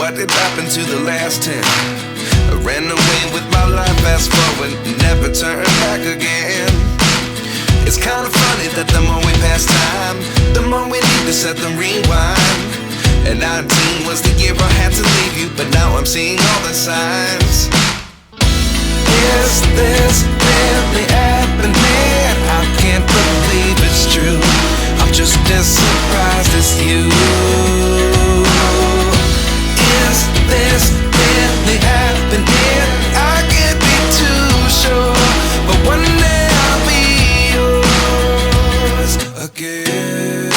What did happen to the last 10? I ran away with my life, fast forward, never turn back again. It's kind of funny that the more we pass time, the more we need to set them rewind. And 19 was the year I had to leave you, but now I'm seeing all the signs. Is this really happening? I can't believe it's true. I'm just as surprised as you. Is this really happening? I can't be too sure, but one day I'll be yours again.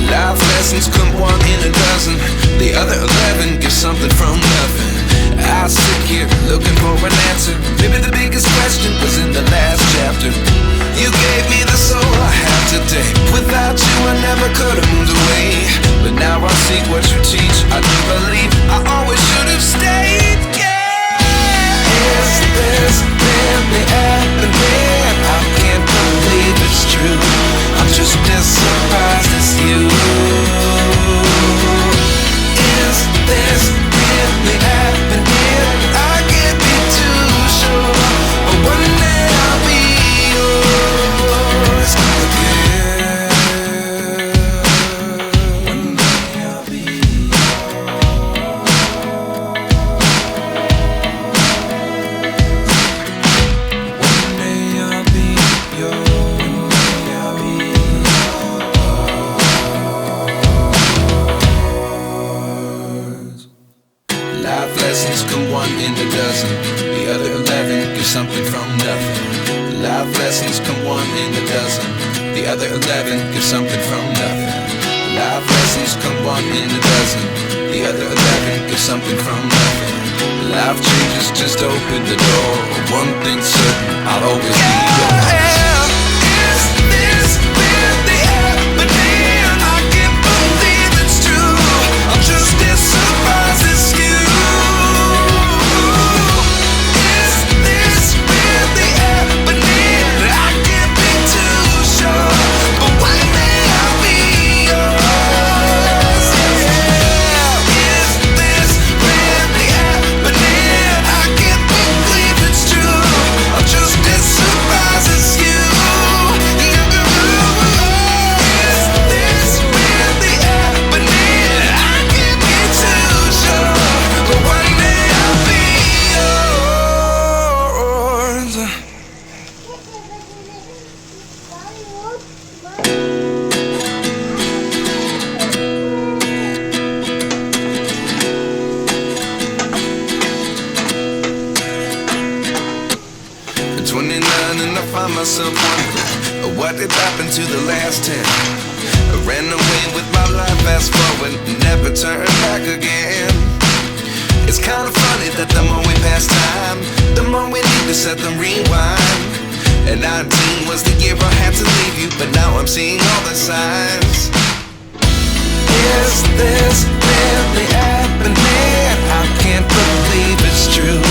Life lessons come one in a dozen. The other 11 give something from nothing. I sit here looking for an answer. Maybe the biggest question was in the last chapter. You gave me the soul I have today. Without you I never could have moved away. But now I see what you teach. I do believe I always should have stayed. Yeah. Is this really happening? I can't believe it's true. I'm just as surprised as you. Is this really happening? I can't be too sure, but one day I'll be yours again. One day I'll be yours. One day I'll be yours. One day I'll be yours. Life lessons come one in a dozen. The other 11 give something from nothing. Life lessons come one in a dozen. The other 11 give something from nothing. Life lessons come one in a dozen. The other 11 give something from nothing. Life changes, just open the door. One thing's certain, I'll always be yours. Is this really happening? I can't believe it's true. I'm just as surprised as you. Myself wondering what did happen to the last 10. I ran away with my life, fast forward, never turn back again. It's kind of funny that the more we pass time, the more we need to set them rewind. And 19 was the year I had to leave you, but now I'm seeing all the signs. Is this really happening? I can't believe it's true.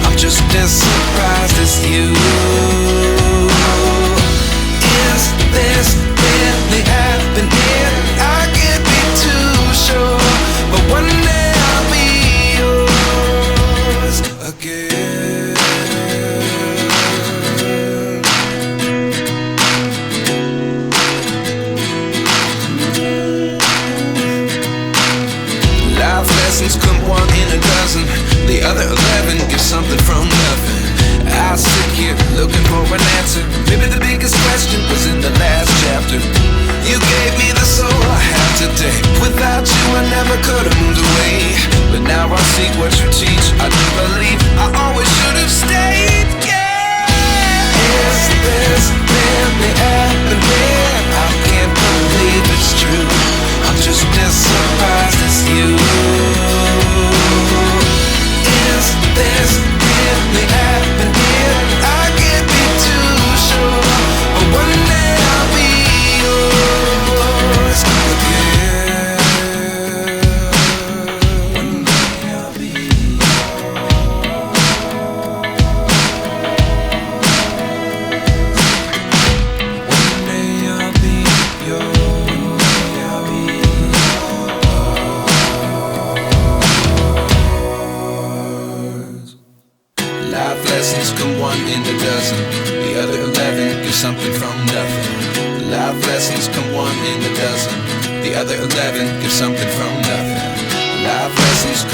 I'm just as surprised as you. Is this really happening? I can't be too sure, but one day I'll be yours again. Life lessons come one in a dozen. The other 11 give something from nothing. I sit here looking dozen. The other 11 get something from nothing. Life lessons come one in a dozen. The other 11 get something from nothing. Life lessons come